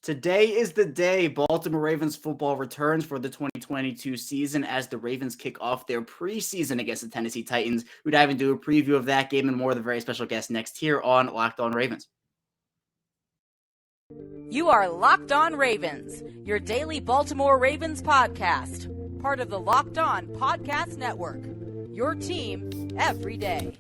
Today is the day Baltimore Ravens football returns for the 2022 season as the Ravens kick off their preseason against the Tennessee Titans. We dive into a preview of that game and more with a very special guest next here on Locked On Ravens. You are Locked On Ravens, your daily Baltimore Ravens podcast, part of the Locked On Podcast Network, your team every day.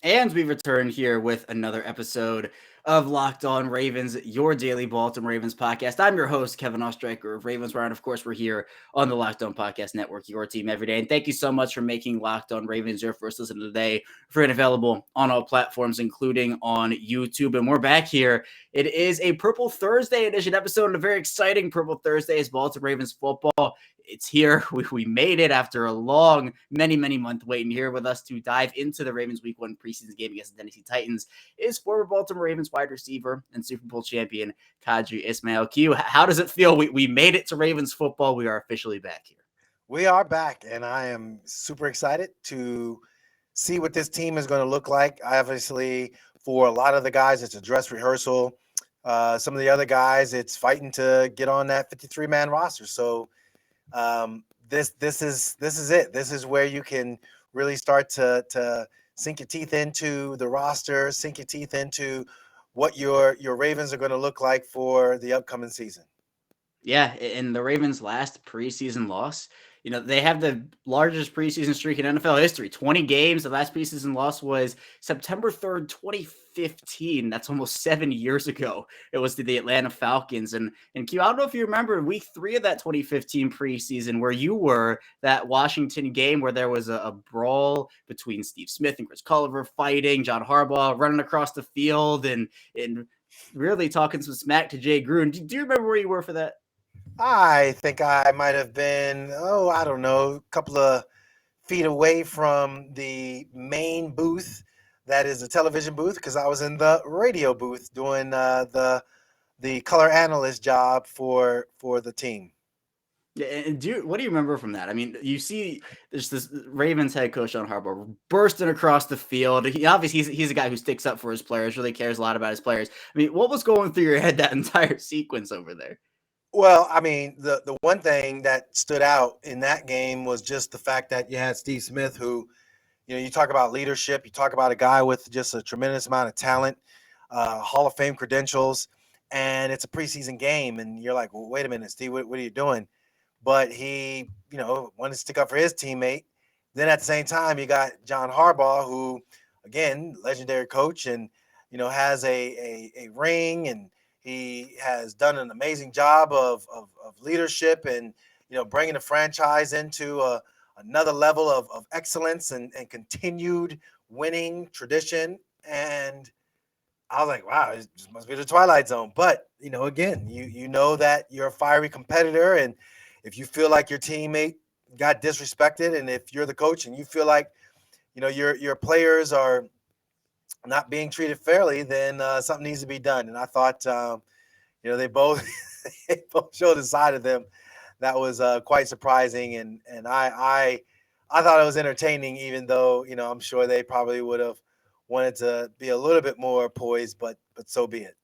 And we return here with another episode of Locked On Ravens, your daily Baltimore Ravens podcast. I'm your host, Kevin Ostreicher of Ravens Wire, and of course, we're here on the Locked On Podcast Network, your team every day. And thank you so much for making Locked On Ravens your first listen today. Free and available on all platforms, including on YouTube. And we're back here. It is a Purple Thursday edition episode, and a very exciting Purple Thursday is Baltimore Ravens football. It's here. We made it after a long, many month wait. And here with us to dive into the Ravens Week 1 preseason game against the Tennessee Titans is former Baltimore Ravens wide receiver and Super Bowl champion Qadry Ismail. Q, how does it feel? We made it to Ravens football. We are officially back here. We are back, and I am super excited to see what this team is going to look like. Obviously, for a lot of the guys, it's a dress rehearsal. Some of the other guys, it's fighting to get on that 53-man roster. So this is it. This is where you can really start to sink your teeth into the roster, sink your teeth into what your Ravens are going to look like for the upcoming season. Yeah, and the Ravens' last preseason loss, they have the largest preseason streak in NFL history, 20 games. The last preseason loss was September 3rd, 2015. That's almost 7 years ago. It was to the Atlanta Falcons. And Q, I don't know if you remember week 3 of that 2015 preseason where you were, that Washington game where there was a brawl between Steve Smith and Chris Culliver fighting, John Harbaugh running across the field and really talking some smack to Jay Gruden. Do you remember where you were for that? I think I might have been, I don't know, a couple of feet away from the main booth that is the television booth, because I was in the radio booth doing the color analyst job for the team. Yeah, and what do you remember from that? I mean, you see there's this Ravens head coach, John Harbaugh, bursting across the field. He's a guy who sticks up for his players, really cares a lot about his players. I mean, what was going through your head that entire sequence over there? Well, I mean, the one thing that stood out in that game was just the fact that you had Steve Smith, who, you talk about leadership, you talk about a guy with just a tremendous amount of talent, Hall of Fame credentials, and it's a preseason game, and you're like, well, wait a minute, Steve, what are you doing? But he, wanted to stick up for his teammate. Then at the same time, you got John Harbaugh, who, again, legendary coach, and has a ring, and he has done an amazing job of leadership and, bringing the franchise into another level of excellence and continued winning tradition. And I was like, wow, it just must be the Twilight Zone. But, again, you know that you're a fiery competitor. And if you feel like your teammate got disrespected, and if you're the coach and you feel like, your players are not being treated fairly, then something needs to be done. And I thought, they both showed a side of them that was quite surprising, and I thought it was entertaining, even though I'm sure they probably would have wanted to be a little bit more poised, but so be it.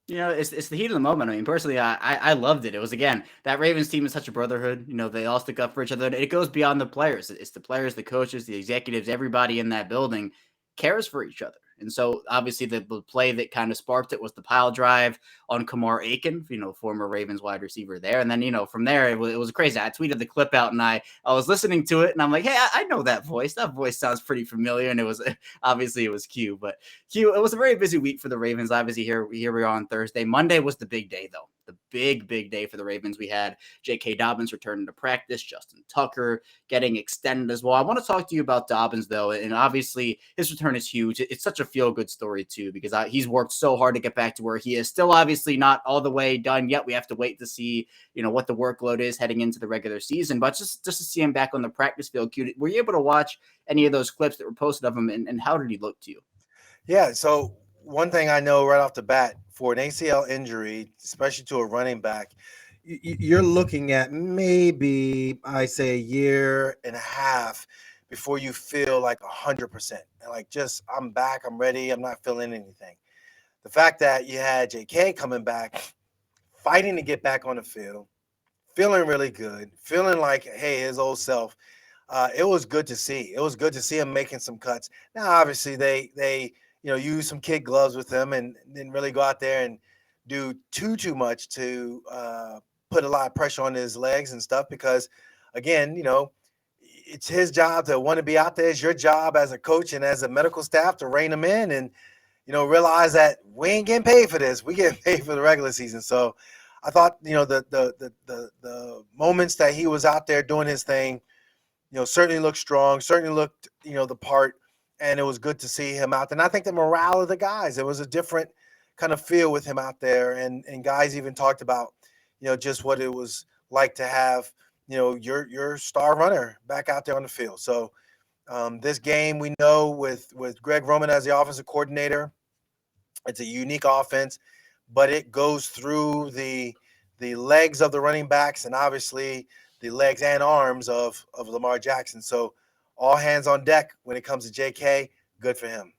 It's the heat of the moment. I mean, personally, I loved it. It was, again, that Ravens team is such a brotherhood. They all stick up for each other. It goes beyond the players. It's the players, the coaches, the executives, everybody in that building cares for each other. And so, obviously, the play that kind of sparked it was the pile drive on Kamar Aiken, former Ravens wide receiver there. And then, from there, it was crazy. I tweeted the clip out, and I was listening to it, and I'm like, hey, I know that voice. That voice sounds pretty familiar. And it was Q. But Q, it was a very busy week for the Ravens. Obviously, here we are on Thursday. Monday was the big day, though. The big day for the Ravens. We had J.K. Dobbins returning to practice, Justin Tucker getting extended as well. I want to talk to you about Dobbins, though, and obviously his return is huge. It's such a feel-good story, too, because he's worked so hard to get back to where he is. Still, obviously, not all the way done yet. We have to wait to see, what the workload is heading into the regular season. But just to see him back on the practice field, were you able to watch any of those clips that were posted of him, and how did he look to you? Yeah, so one thing I know right off the bat for an ACL injury, especially to a running back, you're looking at maybe I say a year and a half before you feel like 100%. Like just I'm back, I'm ready, I'm not feeling anything. The fact that you had J.K. coming back, fighting to get back on the field, feeling really good, feeling like hey his old self. It was good to see. It was good to see him making some cuts. Now, obviously, they use some kid gloves with him and didn't really go out there and do too much to put a lot of pressure on his legs and stuff because, again, it's his job to want to be out there. It's your job as a coach and as a medical staff to rein him in and realize that we ain't getting paid for this. We get paid for the regular season. So I thought the moments that he was out there doing his thing. Certainly looked strong, certainly looked, the part, and it was good to see him out there. And I think the morale of the guys, it was a different kind of feel with him out there. And guys even talked about, just what it was like to have, your star runner back out there on the field. So this game, we know with Greg Roman as the offensive coordinator, it's a unique offense, but it goes through the legs of the running backs and obviously the legs and arms of Lamar Jackson. So all hands on deck when it comes to JK. Good for him.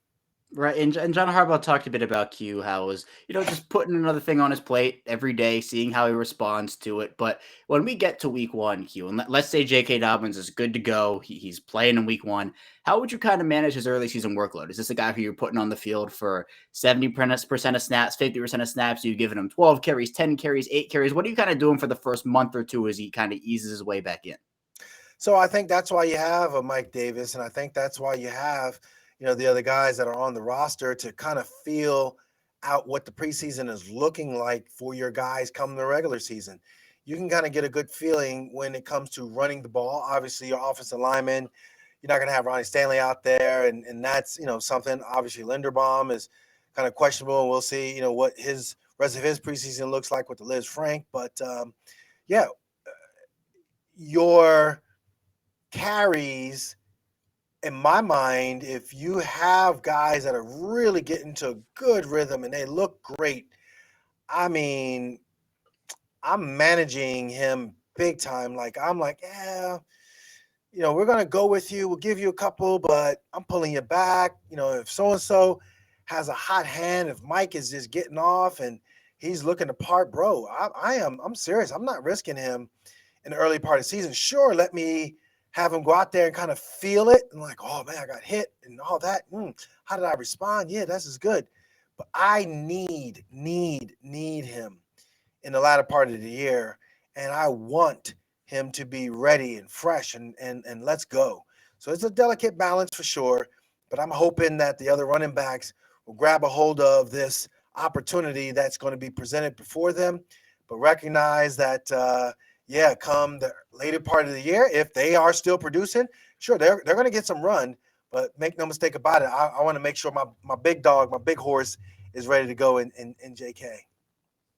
Right, and John Harbaugh talked a bit about Q, how it was, just putting another thing on his plate every day, seeing how he responds to it. But when we get to week one, Q, and let's say J.K. Dobbins is good to go, he's playing in week one, how would you kind of manage his early season workload? Is this a guy who you're putting on the field for 70% of snaps, 50% of snaps? Are you giving him 12 carries, 10 carries, 8 carries? What are you kind of doing for the first month or two as he kind of eases his way back in? So I think that's why you have a Mike Davis, and I think that's why you have the other guys that are on the roster to kind of feel out what the preseason is looking like for your guys come the regular season. You can kind of get a good feeling when it comes to running the ball. Obviously, your offensive lineman, you're not going to have Ronnie Stanley out there, and that's something. Obviously, Linderbaum is kind of questionable, and we'll see what his rest of his preseason looks like with the Liz Frank. But yeah, your carries, in my mind, if you have guys that are really getting to a good rhythm and they look great, I mean, I'm managing him big time. Like, I'm like, yeah, we're going to go with you. We'll give you a couple, but I'm pulling you back. If so-and-so has a hot hand, if Mike is just getting off and he's looking to part, bro, I'm serious. I'm not risking him in the early part of the season. Sure, let me have him go out there and kind of feel it and like, oh man, I got hit and all that. How did I respond? Yeah, this is good. But I need him in the latter part of the year. And I want him to be ready and fresh and let's go. So it's a delicate balance for sure. But I'm hoping that the other running backs will grab a hold of this opportunity that's going to be presented before them, but recognize that come the later part of the year, if they are still producing, sure, they're going to get some run, but make no mistake about it. I want to make sure my big dog, my big horse is ready to go in JK.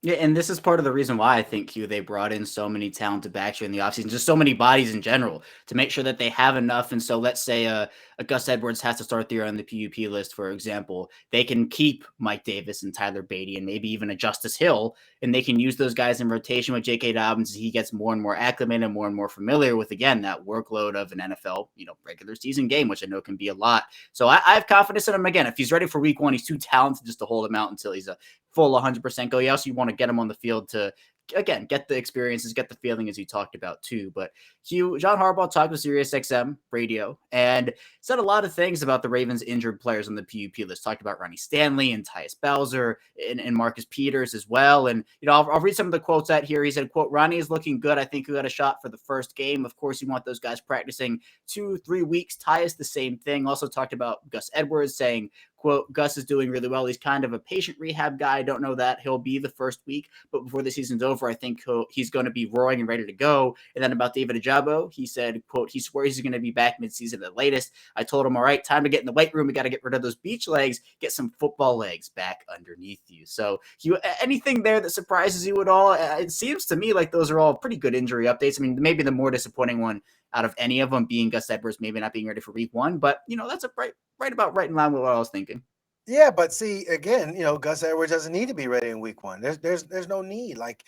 Yeah, and this is part of the reason why I think they brought in so many talented backs in the offseason, just so many bodies in general, to make sure that they have enough. And so let's say a Gus Edwards has to start the year on the PUP list, for example, they can keep Mike Davis and Tyler Beatty and maybe even a Justice Hill, and they can use those guys in rotation with J.K. Dobbins as he gets more and more acclimated, more and more familiar with, again, that workload of an NFL, regular season game, which I know can be a lot. So I have confidence in him. Again, if he's ready for week one, he's too talented just to hold him out until he's a full 100% go. You also want to get him on the field to, again, get the experiences, get the feeling as you talked about too. But John Harbaugh talked with SiriusXM radio and said a lot of things about the Ravens injured players on the PUP list. Talked about Ronnie Stanley and Tyus Bowser and Marcus Peters as well. And, I'll read some of the quotes out here. He said, quote, Ronnie is looking good. I think he got a shot for the first game. Of course, you want those guys practicing 2-3 weeks. Tyus, the same thing. Also talked about Gus Edwards saying, quote, Gus is doing really well. He's kind of a patient rehab guy. I don't know that he'll be the first week, but before the season's over, I think he's going to be roaring and ready to go. And then about David Ajabo, he said, quote, he swears he's going to be back midseason at the latest. I told him, all right, time to get in the weight room. We got to get rid of those beach legs, get some football legs back underneath you. So anything there that surprises you at all? It seems to me like those are all pretty good injury updates. I mean, maybe the more disappointing one out of any of them being Gus Edwards maybe not being ready for week one, but that's a right in line with what I was thinking. Yeah, but see, again, Gus Edwards doesn't need to be ready in week one. There's no need. Like,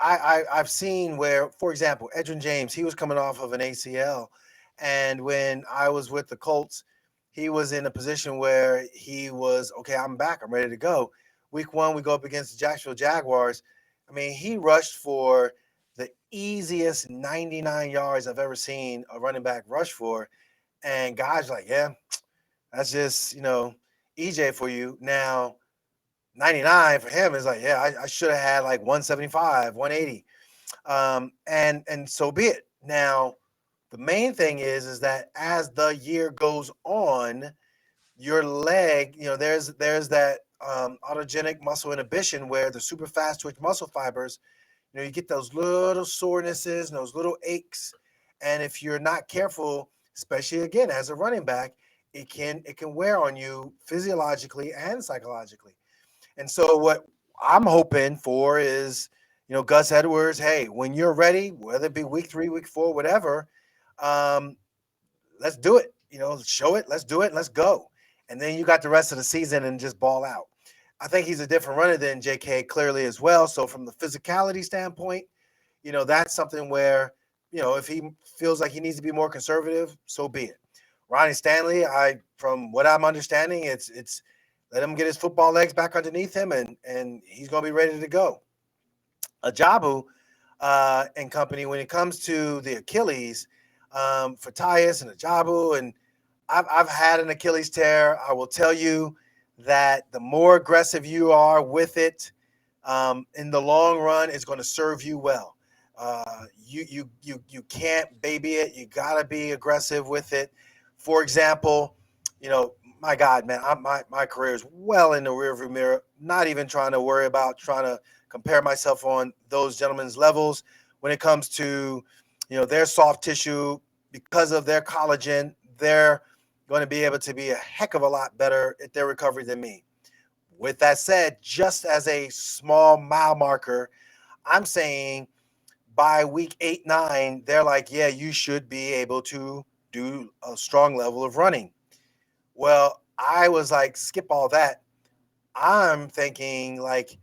I've seen where, for example, Edgerrin James, he was coming off of an ACL, and when I was with the Colts, he was in a position where he was okay. I'm back. I'm ready to go. Week one, we go up against the Jacksonville Jaguars. I mean, he rushed for the easiest 99 yards I've ever seen a running back rush for, and guys are like, yeah, that's just EJ for you now. 99 for him is like, yeah, I should have had like 175, 180. And so be it. Now, the main thing is that as the year goes on, your leg, there's that autogenic muscle inhibition where the super fast twitch muscle fibers, you get those little sorenesses and those little aches. And if you're not careful, especially again as a running back, it can wear on you physiologically and psychologically. And so what I'm hoping for is, Gus Edwards, hey, when you're ready, whether it be week 3, week 4, whatever, um, let's do it. Show it, let's do it, let's go. And then you got the rest of the season and just ball out. I think he's a different runner than JK clearly as well. So from the physicality standpoint, that's something where, if he feels like he needs to be more conservative, so be it. Ronnie Stanley, from what I'm understanding, it's let him get his football legs back underneath him, and he's going to be ready to go. Ajabu and company, when it comes to the Achilles, for Tyus and Ajabu, and I've had an Achilles tear. I will tell you that the more aggressive you are with it, in the long run, it's going to serve you well. You can't baby it. You got to be aggressive with it. For example, my God, man, my career is well in the rearview mirror. Not even trying to worry about trying to compare myself on those gentlemen's levels when it comes to, their soft tissue. Because of their collagen, they're going to be able to be a heck of a lot better at their recovery than me. With that said, just as a small mile marker, I'm saying by week 8, 9, they're like, yeah, you should be able to do a strong level of running. Well, I was like, skip all that. I'm thinking like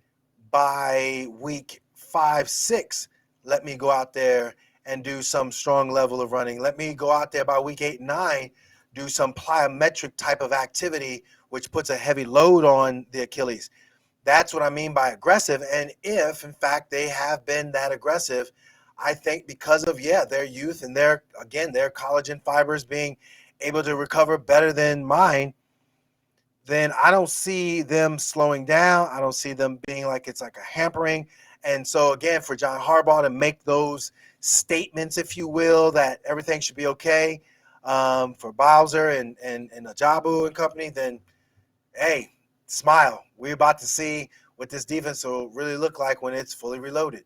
by week 5, 6, let me go out there and do some strong level of running. Let me go out there by week 8, 9, do some plyometric type of activity, which puts a heavy load on the Achilles. That's what I mean by aggressive. And if, in fact, they have been that aggressive, I think because of, their youth and their collagen fibers being able to recover better than mine, then I don't see them slowing down. I don't see them being like it's like a hampering. And so, again, for John Harbaugh to make those statements, if you will, that everything should be okay for Bowser and Ajabu and company, then, hey, smile. We're about to see what this defense will really look like when it's fully reloaded.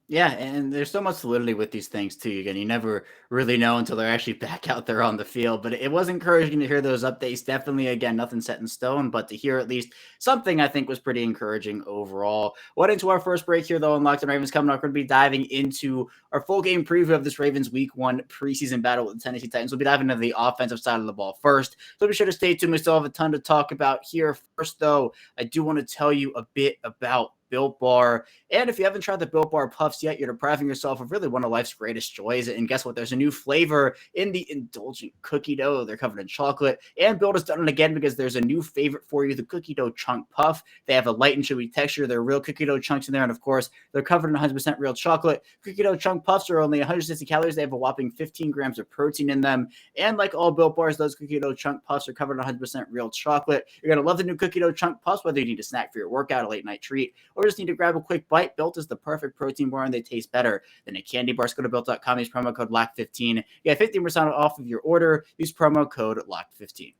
Yeah, and there's so much solidity with these things too. Again, you never really know until they're actually back out there on the field. But it was encouraging to hear those updates. Definitely, again, nothing set in stone, but to hear at least something I think was pretty encouraging overall. What into our first break here, though, on Locked On Ravens coming up, we're going to be diving into our full game preview of this Ravens Week 1 preseason battle with the Tennessee Titans. We'll be diving into the offensive side of the ball first. So be sure to stay tuned. We still have a ton to talk about here. First, though, I do want to tell you a bit about Built Bar. And if you haven't tried the Built Bar Puffs yet, you're depriving yourself of really one of life's greatest joys. And guess what? There's a new flavor in the indulgent cookie dough. They're covered in chocolate. And Built has done it again because there's a new favorite for you, the cookie dough chunk puff. They have a light and chewy texture. They're real cookie dough chunks in there. And of course, they're covered in 100% real chocolate. Cookie dough chunk puffs are only 160 calories. They have a whopping 15 grams of protein in them. And like all Built Bars, those cookie dough chunk puffs are covered in 100% real chocolate. You're going to love the new cookie dough chunk puffs, whether you need a snack for your workout, a late night treat, or just need to grab a quick bite. Built is the perfect protein bar, and they taste better than a candy bar. So go to built.com, use promo code LOCK15. You get 15% off of your order. Use promo code LOCK15.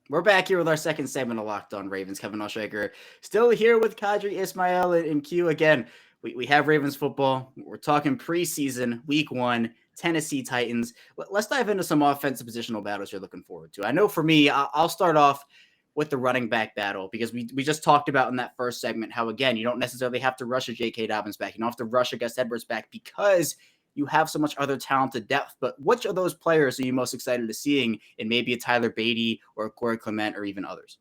We're back here with our second segment of Locked On Ravens. Kevin Ostraker still here with Qadry Ismail and Q. Again, we have Ravens football. We're talking preseason, week 1, Tennessee Titans. Let's dive into some offensive positional battles you're looking forward to. I know for me, I'll start off with the running back battle, because we just talked about in that first segment how, again, you don't necessarily have to rush a J.K. Dobbins back. You don't have to rush a Gus Edwards back because you have so much other talented depth. But which of those players are you most excited to seeing in maybe a Tyler Beatty or a Corey Clement or even others?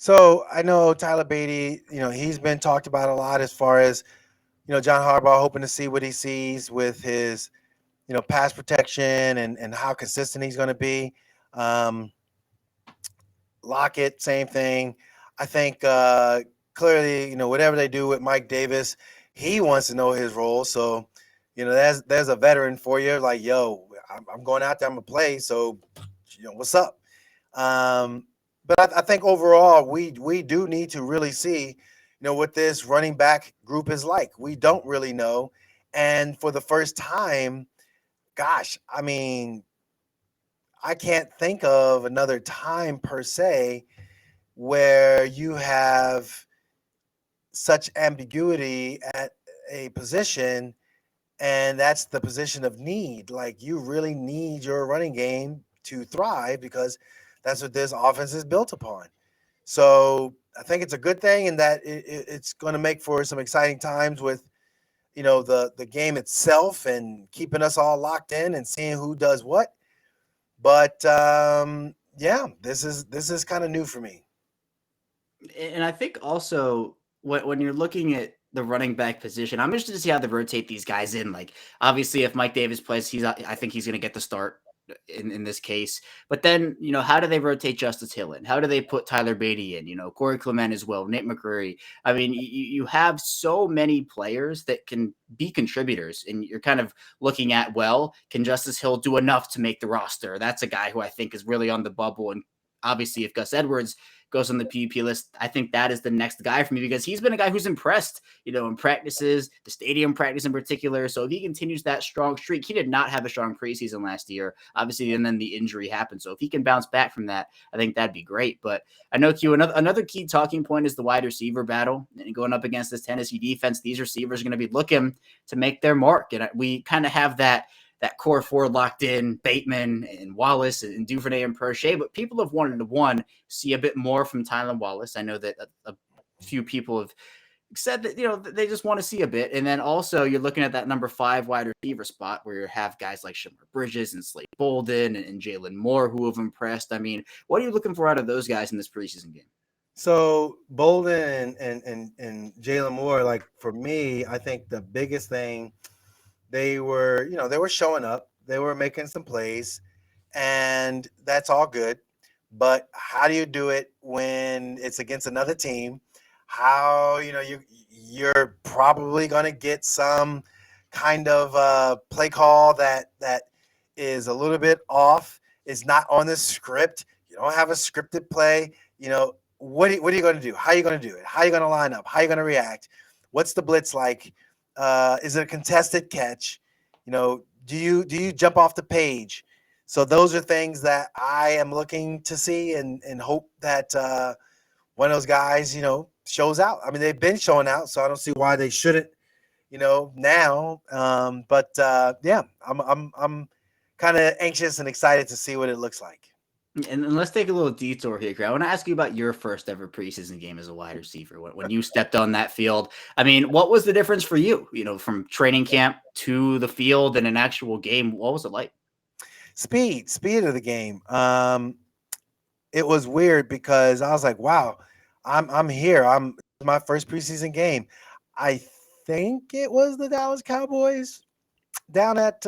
So I know Tyler Beatty, he's been talked about a lot as far as, John Harbaugh hoping to see what he sees with his, pass protection and how consistent he's going to be. Um, Lockett, same thing. I think clearly, whatever they do with Mike Davis, he wants to know his role. So, there's a veteran for you. Like, yo, I'm going out there, I'm gonna play. So, what's up? Um, but I think overall, we do need to really see, what this running back group is like. We don't really know, and for the first time, gosh, I mean, I can't think of another time per se where you have such ambiguity at a position, and that's the position of need. Like, you really need your running game to thrive because that's what this offense is built upon. So I think it's a good thing in that it's going to make for some exciting times with the game itself and keeping us all locked in and seeing who does what. But yeah, this is kind of new for me. And I think also when you're looking at the running back position, I'm interested to see how they rotate these guys in. Like, obviously, if Mike Davis plays, I think he's going to get the start in this case. But then, how do they rotate Justice Hill in? How do they put Tyler Beatty in? Corey Clement as well, Nate McCurry. I mean, you have so many players that can be contributors, and you're kind of looking at, well, can Justice Hill do enough to make the roster? That's a guy who I think is really on the bubble. And obviously, if Gus Edwards goes on the PUP list, I think that is the next guy for me because he's been a guy who's impressed, in practices, the stadium practice in particular. So if he continues that strong streak, he did not have a strong preseason last year, obviously, and then the injury happened. So if he can bounce back from that, I think that'd be great. But I know, Q, another key talking point is the wide receiver battle. And going up against this Tennessee defense, these receivers are going to be looking to make their mark. And we kind of have that core four locked in, Bateman and Wallace and Duvernay and Prochet, but people have wanted to see a bit more from Tylan Wallace. I know that a few people have said that, they just want to see a bit. And then also you're looking at that number 5 wide receiver spot where you have guys like Shimmer Bridges and Slade Bolden and Jalen Moore who have impressed. I mean, what are you looking for out of those guys in this preseason game? So Bolden and Jalen Moore, like for me, I think the biggest thing they were showing up, they were making some plays, and that's all good. But how do you do it when it's against another team? How you're probably going to get some kind of play call that is a little bit off. It's not on the script. You don't have a scripted play. What are you going to do? How are you going to do it? How are you going to line up? How are you going to react? What's the blitz like? Is it a contested catch? Do you jump off the page? So those are things that I am looking to see and hope that one of those guys, shows out. I mean, they've been showing out, so I don't see why they shouldn't, now. But yeah, I'm kind of anxious and excited to see what it looks like. And let's take a little detour here, Greg. I want to ask you about your first ever preseason game as a wide receiver. When you stepped on that field, I mean, what was the difference for you? From training camp to the field and an actual game, what was it like? Speed of the game. It was weird because I was like, wow, I'm here. My first preseason game. I think it was the Dallas Cowboys down at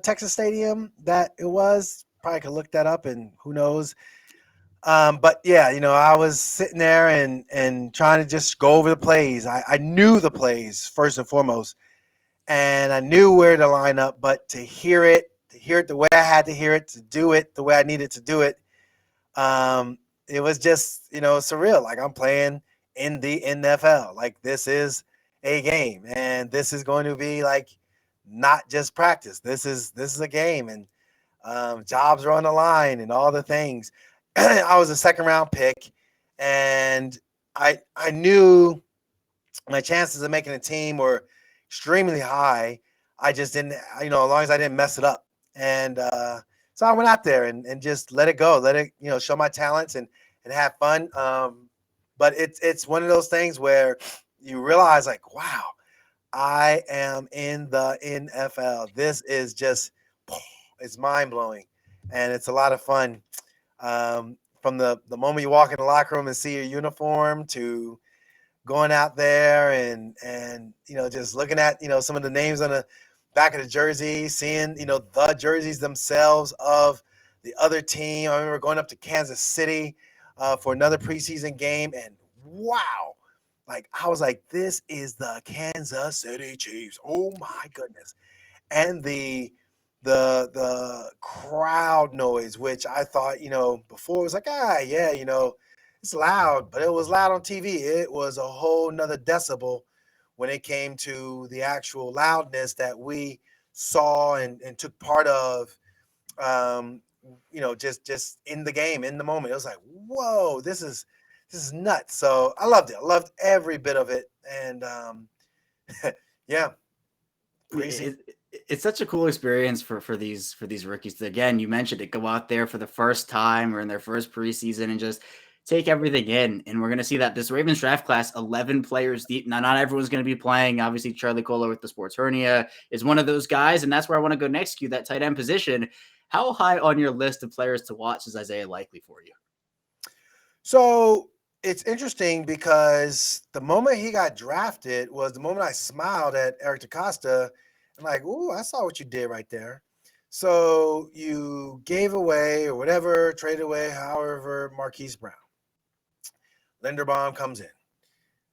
Texas Stadium that it was. Probably could look that up, and who knows. But yeah, I was sitting there and trying to just go over the plays. I knew the plays first and foremost, and I knew where to line up. But to hear it the way I had to hear it, to do it the way I needed to do it, it was just surreal. Like, I'm playing in the NFL. Like, this is a game, and this is going to be like not just practice. This is a game, and jobs are on the line and all the things. I was a second round pick, and I knew my chances of making a team were extremely high. I just didn't, as long as I didn't mess it up. And so I went out there and just let it go, let it, show my talents and have fun. But it's one of those things where you realize, like, wow, I am in the NFL. This is just, it's mind blowing, and it's a lot of fun. from the moment you walk in the locker room and see your uniform to going out there and just looking at some of the names on the back of the jersey, seeing the jerseys themselves of the other team. I remember going up to Kansas City for another preseason game, and wow, like I was like, this is the Kansas City Chiefs. Oh my goodness. And the crowd noise, which I thought, before it was like, yeah, it's loud, but it was loud on TV. It was a whole nother decibel when it came to the actual loudness that we saw and took part of, just in the game, in the moment. It was like, whoa, this is nuts. So I loved it. I loved every bit of it. And yeah, crazy. It's such a cool experience for these rookies to, again, you mentioned it, go out there for the first time or in their first preseason and just take everything in. And we're going to see that this Ravens draft class, 11 players deep. Now, not everyone's going to be playing. Obviously, Charlie Kolar with the sports hernia is one of those guys, and that's where I want to go next. You, that tight end position. How high on your list of players to watch is Isaiah Likely for you? So it's interesting because the moment he got drafted was the moment I smiled at Eric DaCosta. I'm like, ooh, I saw what you did right there. So you gave away or whatever, traded away, however, Marquise Brown. Linderbaum comes in.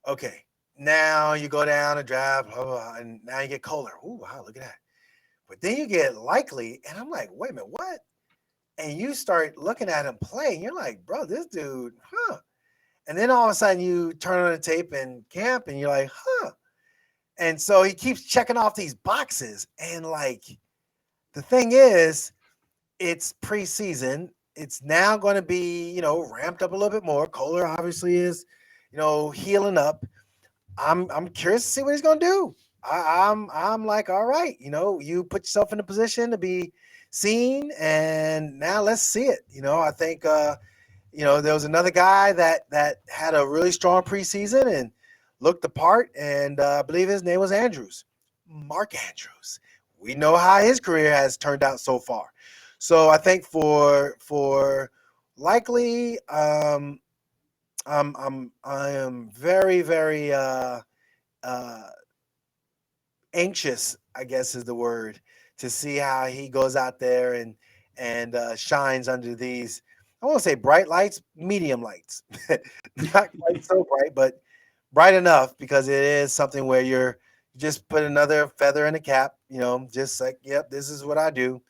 Okay, now you go down and draft, blah, blah, blah, and now you get Kohler. Ooh, wow, look at that. But then you get Likely, and I'm like, wait a minute, what? And you start looking at him play, and you're like, bro, this dude, huh? And then all of a sudden you turn on the tape in camp, and you're like, huh? And so he keeps checking off these boxes. And like, the thing is, it's preseason. It's now going to be, ramped up a little bit more. Kohler obviously is, healing up. I'm curious to see what he's going to do. I'm like, all right, you put yourself in a position to be seen, and now let's see it. I think, there was another guy that had a really strong preseason and looked the part, and I believe his name was Andrews, Mark Andrews. We know how his career has turned out so far. So I think for Likely, I am very, very anxious, I guess is the word, to see how he goes out there and shines under these, I won't say bright lights, medium lights. Not quite so bright, but bright enough, because it is something where you're just put another feather in the cap, just like, yep, this is what I do.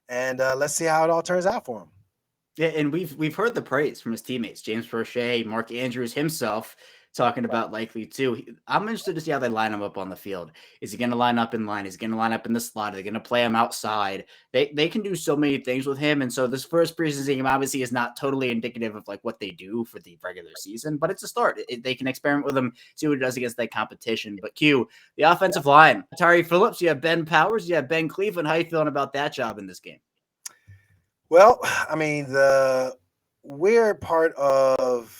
And let's see how it all turns out for him. Yeah, and we've heard the praise from his teammates, James Prochet, Mark Andrews himself, talking about Likely too. I'm interested to see how they line him up on the field. Is he going to line up in line? Is he going to line up in the slot? Are they going to play him outside? They can do so many things with him. And so this first preseason game obviously is not totally indicative of like what they do for the regular season, but it's a start. They can experiment with him, see what it does against that competition. But Q, the offensive line, Tyree Phillips, you have Ben Powers, you have Ben Cleveland. How are you feeling about that job in this game? Well, I mean, the weird part of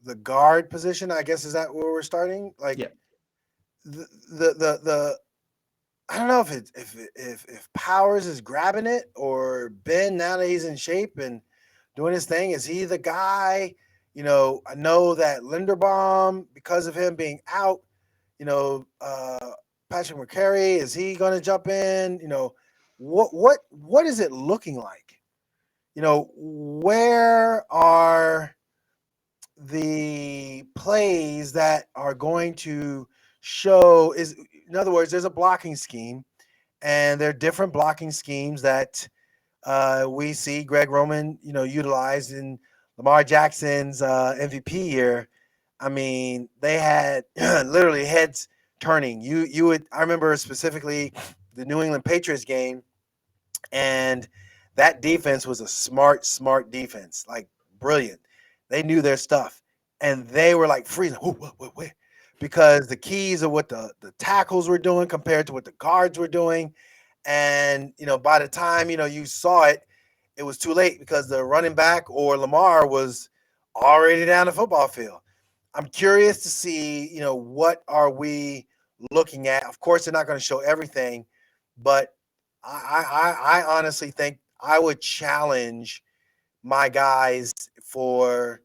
the guard position, I guess, is that where we're starting? Like, Yeah. the I don't know if Powers is grabbing it, or Ben, now that he's in shape and doing his thing, is he the guy? I know that Linderbaum, because of him being out, Patrick McCary, is he going to jump in? What is it looking like? Where are the plays that are going to show? Is, in other words, there's a blocking scheme, and there are different blocking schemes that we see Greg Roman, utilized in Lamar Jackson's MVP year. I mean, they had literally heads turning. I remember specifically the New England Patriots game, and that defense was a smart defense, like brilliant. They knew their stuff, and they were like freezing. Wait, because the keys of what the tackles were doing compared to what the guards were doing. And, by the time, you saw it, it was too late, because the running back or Lamar was already down the football field. I'm curious to see, what are we looking at? Of course, they're not going to show everything, but I honestly think I would challenge my guys for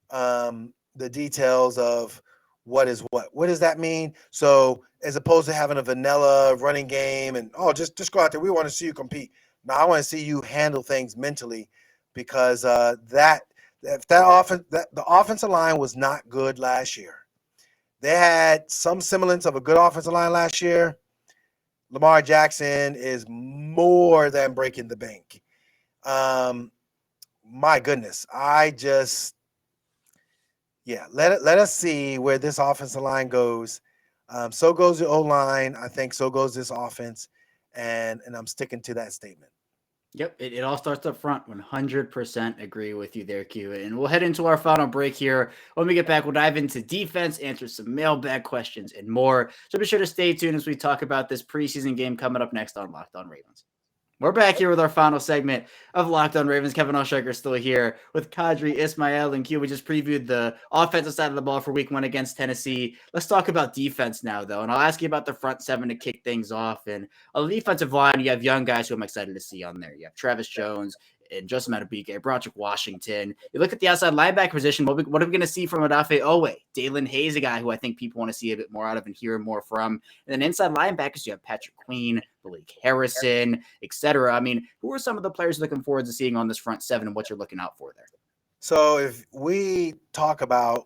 the details of what is what. What does that mean? So as opposed to having a vanilla running game and just go out there, we want to see you compete. Now I want to see you handle things mentally, because the offensive line was not good last year. They had some semblance of a good offensive line last year. Lamar Jackson is more than breaking the bank. My goodness, let us see where this offensive line goes. So goes the O-line. I think so goes this offense, and I'm sticking to that statement. Yep, it all starts up front. 100% agree with you there, Q. And we'll head into our final break here. When we get back, we'll dive into defense, answer some mailbag questions, and more. So be sure to stay tuned as we talk about this preseason game coming up next on Locked On Ravens. We're back here with our final segment of Locked On Ravens. Kevin Osheiker still here with Qadry Ismail and Q. We just previewed the offensive side of the ball for week 1 against Tennessee. Let's talk about defense now, though. And I'll ask you about the front 7 to kick things off. And on the defensive line, you have young guys who I'm excited to see on there. You have Travis Jones and Justin Madubuike, Broderick Washington. You look at the outside linebacker position, what are we going to see from Odafe Owe? Dalen Hayes, a guy who I think people want to see a bit more out of and hear more from. And then inside linebackers, you have Patrick Queen, Malik Harrison, etc. I mean, who are some of the players looking forward to seeing on this front 7 and what you're looking out for there? So if we talk about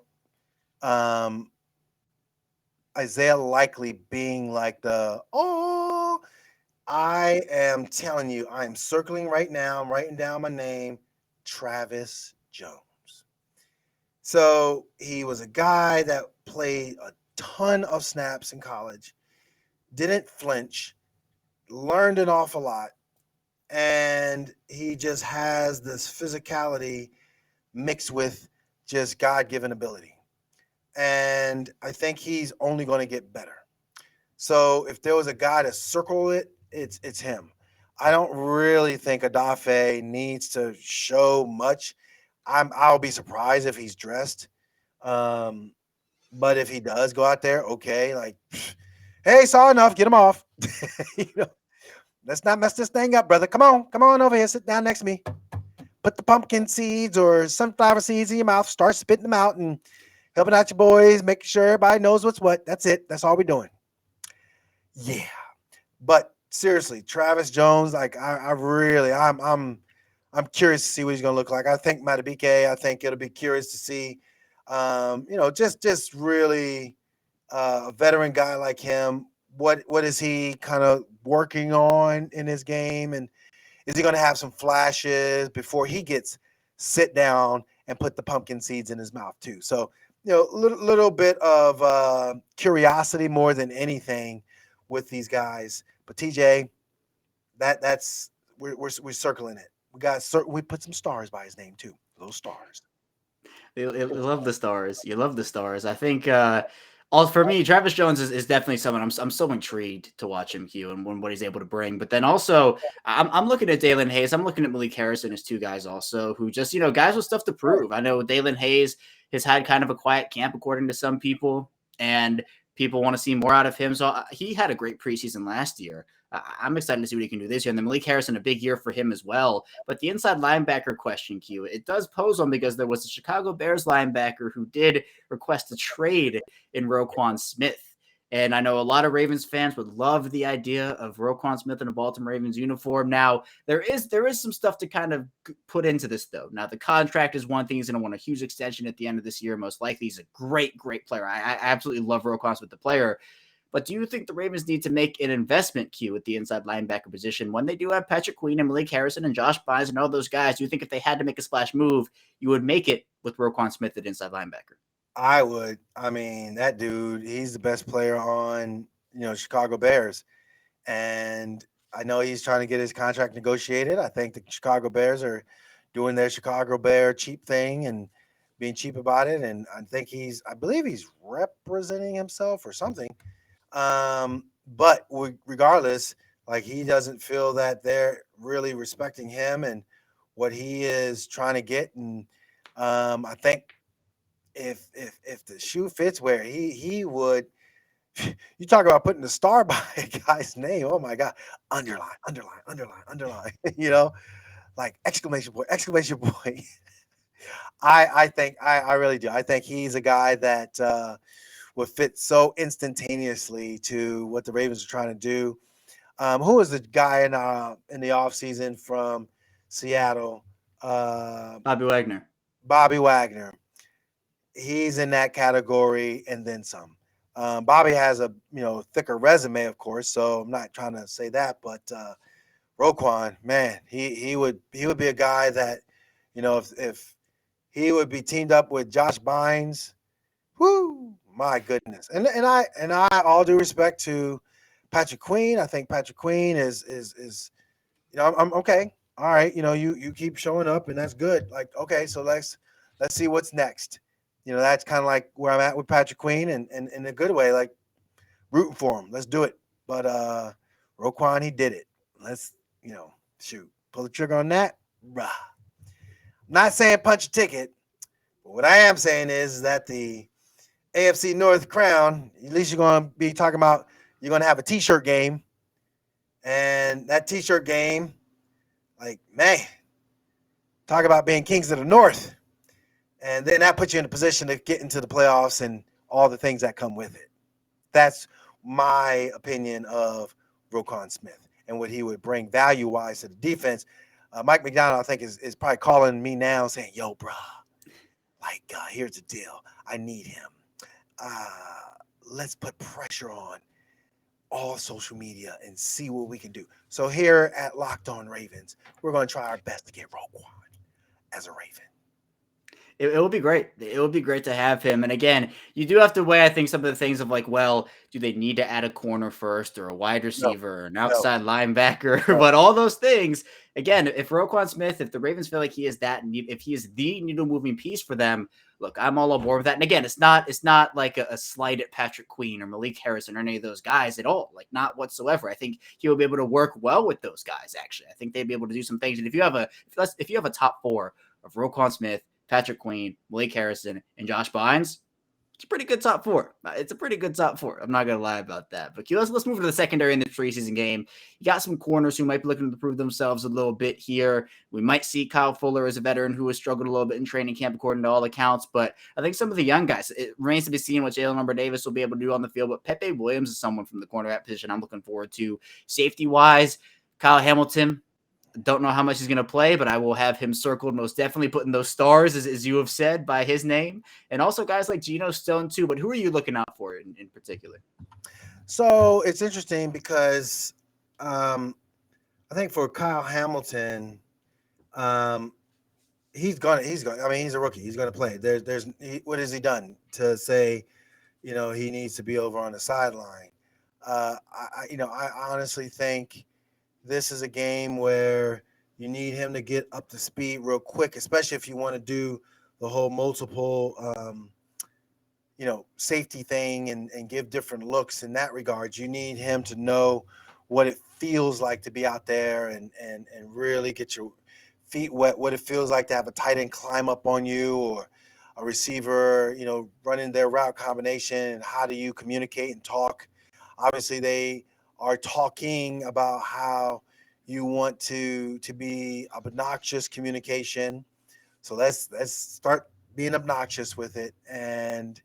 Isaiah Likely being like I am telling you, I'm circling right now. I'm writing down my name, Travis Jones. So he was a guy that played a ton of snaps in college, didn't flinch, learned an awful lot, and he just has this physicality mixed with just God-given ability. And I think he's only going to get better. So if there was a guy to circle it, it's him. I don't really think Odafe needs to show much. I'll be surprised if he's dressed. But if he does go out there, okay, like, hey, saw enough, get him off. Let's not mess this thing up, brother. Come on over here, sit down next to me. Put the pumpkin seeds or sunflower seeds in your mouth, start spitting them out and helping out your boys, making sure everybody knows what's what. That's it. That's all we're doing. Yeah. But seriously, Travis Jones, like I'm curious to see what he's going to look like. I think Madubuike, I think it'll be curious to see, just really a veteran guy like him. What is he kind of working on in his game? And is he going to have some flashes before he gets sit down and put the pumpkin seeds in his mouth too? So, little bit of curiosity more than anything with these guys. But TJ, that's we're circling it. We put some stars by his name too. Little stars. You love the stars. You love the stars. I think for me, Travis Jones is definitely someone I'm so intrigued to watch him, Q, and what he's able to bring. But then also, I'm looking at Dalen Hayes. I'm looking at Malik Harrison as two guys also who just, guys with stuff to prove. I know Dalen Hayes has had kind of a quiet camp, according to some people, and people want to see more out of him. So he had a great preseason last year. I'm excited to see what he can do this year. And then Malik Harrison, a big year for him as well. But the inside linebacker question, Q, it does pose one because there was a Chicago Bears linebacker who did request a trade in Roquan Smith. And I know a lot of Ravens fans would love the idea of Roquan Smith in a Baltimore Ravens uniform. Now, there is some stuff to kind of put into this, though. Now, the contract is one thing. He's going to want a huge extension at the end of this year. Most likely, he's a great, great player. I absolutely love Roquan Smith, the player. But do you think the Ravens need to make an investment, Q, at the inside linebacker position when they do have Patrick Queen and Malik Harrison and Josh Bynes and all those guys? Do you think if they had to make a splash move, you would make it with Roquan Smith at inside linebacker? I would. I mean, that dude, he's the best player on, Chicago Bears. And I know he's trying to get his contract negotiated. I think the Chicago Bears are doing their Chicago Bear cheap thing and being cheap about it. And I believe he's representing himself or something. But regardless, like, he doesn't feel that they're really respecting him and what he is trying to get. And I think if the shoe fits where he would, you talk about putting the star by a guy's name. Oh my God. Underline. like exclamation point, exclamation point. I think I really do. I think he's a guy that would fit so instantaneously to what the Ravens are trying to do. Who was the guy in the offseason from Seattle? Bobby Wagner. Bobby Wagner. He's in that category and then some. Bobby has a thicker resume, of course, so I'm not trying to say that, but Roquan, man, he would be a guy that if he would be teamed up with Josh Bynes. Whoo, my goodness. And I all due respect to Patrick Queen. I think Patrick Queen is I'm okay. All right, you keep showing up and that's good. Like, okay, so let's see what's next. That's kind of like where I'm at with Patrick Queen and in a good way, like rooting for him. Let's do it. But Roquan, he did it. Let's, shoot. Pull the trigger on that. Rah. Not saying punch a ticket, but what I am saying is that the AFC North crown, at least you're going to be talking about you're going to have a T-shirt game. And that T-shirt game, like, man, talk about being kings of the North. And then that puts you in a position to get into the playoffs and all the things that come with it. That's my opinion of Roquan Smith and what he would bring value-wise to the defense. Mike McDonald, I think, is probably calling me now saying, yo, bro, like, here's the deal. I need him. Let's put pressure on all social media and see what we can do. So here at Locked On Ravens, we're going to try our best to get Roquan as a Raven. It will be great. It will be great to have him. And again, you do have to weigh, I think, some of the things of like, well, do they need to add a corner first or a wide receiver or an outside linebacker? No. But all those things, again, if Roquan Smith, if the Ravens feel like he is if he is the needle moving piece for them, look, I'm all on board with that. And again, it's not like a slight at Patrick Queen or Malik Harrison or any of those guys at all. Like, not whatsoever. I think he will be able to work well with those guys. Actually, I think they'd be able to do some things. And if you have a top four of Roquan Smith, Patrick Queen, Malik Harrison, and Josh Bynes, it's a pretty good top four. It's a pretty good top four. I'm not going to lie about that. But let's move to the secondary in the preseason game. You got some corners who might be looking to prove themselves a little bit here. We might see Kyle Fuller as a veteran who has struggled a little bit in training camp, according to all accounts. But I think some of the young guys, it remains to be seen what Jalen Armour-Davis will be able to do on the field. But Pepe Williams is someone from the cornerback position I'm looking forward to. Safety-wise, Kyle Hamilton, don't know how much he's going to play, but I will have him circled, most definitely putting those stars, as you have said, by his name. And also guys like Geno Stone too, but who are you looking out for in particular? So it's interesting because I think for Kyle Hamilton, he's going. I mean, he's a rookie. He's going to play. What has he done to say, he needs to be over on the sideline? I honestly think this is a game where you need him to get up to speed real quick, especially if you want to do the whole multiple, safety thing and give different looks in that regard. You need him to know what it feels like to be out there and really get your feet wet, what it feels like to have a tight end climb up on you or a receiver, running their route combination. And how do you communicate and talk? Obviously, they are talking about how you want to be obnoxious communication. So let's start being obnoxious with it. And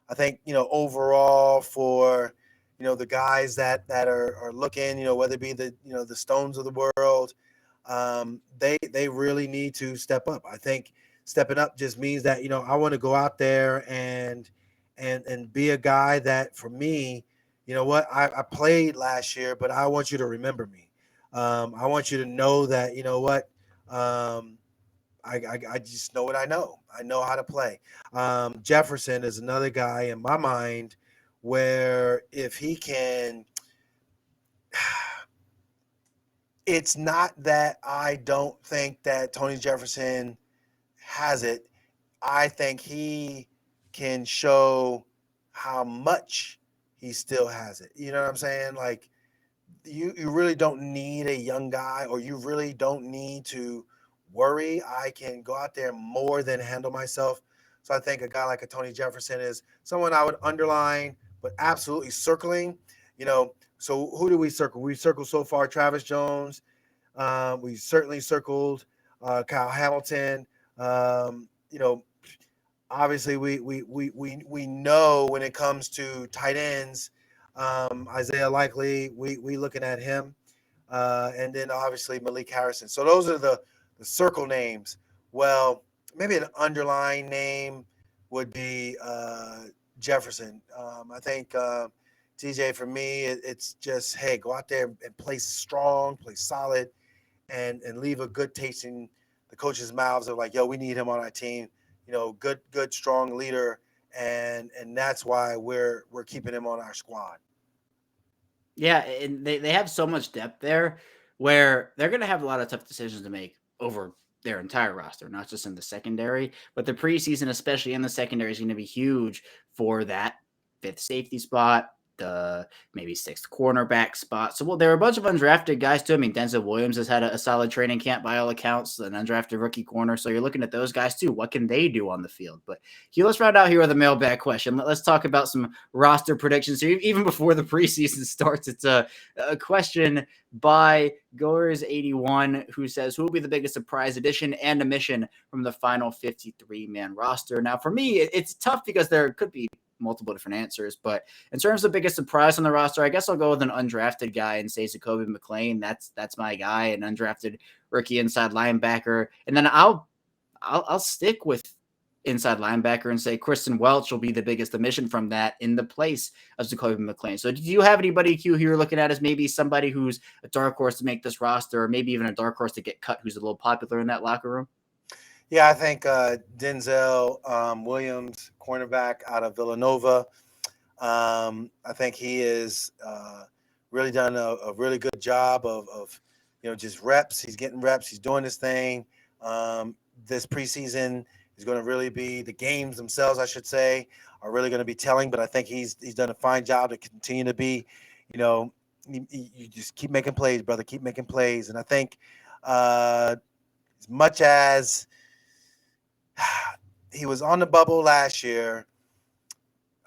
I think, overall for, the guys that are looking, whether it be the Stones of the world, they really need to step up. I think stepping up just means that, I want to go out there and be a guy that, for me, I played last year, but I want you to remember me. I want you to know that, I just know what I know. I know how to play. Jefferson is another guy in my mind where if he can, it's not that I don't think that Tony Jefferson has it. I think he can show how much he still has it. You know what I'm saying? Like, you really don't need a young guy, or you really don't need to worry. I can go out there more than handle myself. So I think a guy like a Tony Jefferson is someone I would underline, but absolutely circling. So who do we circle? We circled so far Travis Jones. We certainly circled Kyle Hamilton. You know, obviously we know when it comes to tight ends, Isaiah Likely, we looking at him, and then obviously Malik Harrison. So those are the circle names. Well, maybe an underlying name would be Jefferson. I think TJ, for me, it's just, hey, go out there and play strong, play solid, and leave a good taste in the coaches' mouths of like, yo, we need him on our team. Good, strong leader, and that's why we're keeping him on our squad. Yeah, and they have so much depth there where they're going to have a lot of tough decisions to make over their entire roster, not just in the secondary, but the preseason, especially in the secondary, is going to be huge for that fifth safety spot, the maybe sixth cornerback spot. So, well, there are a bunch of undrafted guys too. I mean, Denzel Williams has had a solid training camp by all accounts, an undrafted rookie corner. So you're looking at those guys too. What can they do on the field? But let's round out here with a mailbag question. Let's talk about some roster predictions here. Even before the preseason starts, it's a question by Goers81, who says, who will be the biggest surprise addition and omission from the final 53-man roster? Now, for me, it's tough because there could be multiple different answers, but in terms of biggest surprise on the roster, I guess I'll go with an undrafted guy and say Zakoby McClain. That's my guy, an undrafted rookie inside linebacker. And then I'll stick with inside linebacker and say Kristen Welch will be the biggest omission from that in the place of Zakoby McClain. So do you have anybody, Q, who you're looking at as maybe somebody who's a dark horse to make this roster, or maybe even a dark horse to get cut who's a little popular in that locker room? Yeah, I think Denzel Williams, cornerback out of Villanova. I think he is really done a really good job of just reps. He's getting reps. He's doing his thing. This preseason is going to really be, the games themselves, I should say, are really going to be telling. But I think he's done a fine job to continue to be, you just keep making plays, brother. Keep making plays. And I think as much as he was on the bubble last year,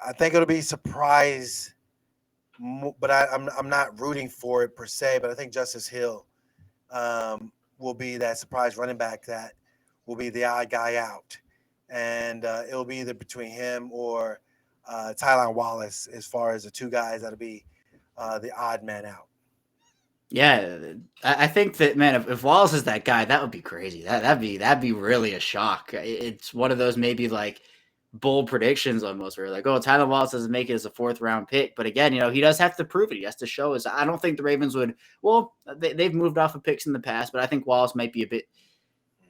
I think it'll be a surprise, but I'm not rooting for it per se. But I think Justice Hill will be that surprise running back that will be the odd guy out, and it'll be either between him or Tylan Wallace as far as the two guys that'll be the odd man out. Yeah, I think that, man, if Wallace is that guy, that would be crazy. That'd be really a shock. It's one of those maybe like bold predictions almost, where like, oh, Tylan Wallace doesn't make it as a 4th-round pick. But again, he does have to prove it. He has to show us. I don't think the Ravens would. Well, they've moved off of picks in the past, but I think Wallace might be a bit.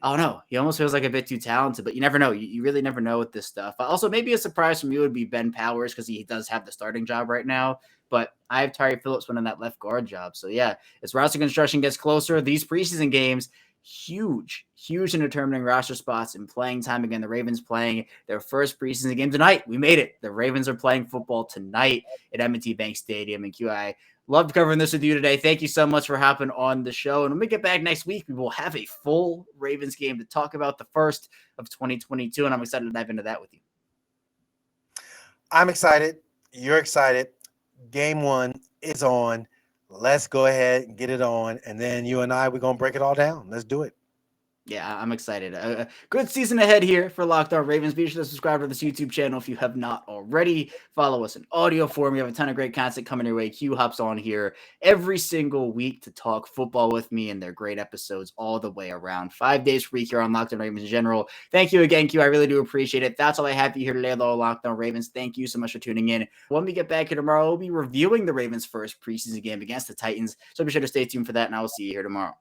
I don't know. He almost feels like a bit too talented, but you never know. You really never know with this stuff. Also, maybe a surprise from you would be Ben Powers, because he does have the starting job right now. But I have Tyree Phillips winning that left guard job. So, yeah, as roster construction gets closer, these preseason games, huge in determining roster spots and playing time. Again, the Ravens playing their first preseason game tonight. We made it. The Ravens are playing football tonight at M&T Bank Stadium. And QI, loved covering this with you today. Thank you so much for hopping on the show. And when we get back next week, we will have a full Ravens game to talk about, the first of 2022. And I'm excited to dive into that with you. I'm excited. You're excited. Game 1 is on. Let's go ahead and get it on. And then you and I, we're going to break it all down. Let's do it. Yeah, I'm excited. A good season ahead here for Locked On Ravens. Be sure to subscribe to this YouTube channel if you have not already. Follow us in audio form. We have a ton of great content coming your way. Q hops on here every single week to talk football with me, and they're great episodes all the way around. 5 days per week here on Locked On Ravens in general. Thank you again, Q. I really do appreciate it. That's all I have for you here today, though, Locked On Ravens. Thank you so much for tuning in. When we get back here tomorrow, we'll be reviewing the Ravens' first preseason game against the Titans. So be sure to stay tuned for that, and I will see you here tomorrow.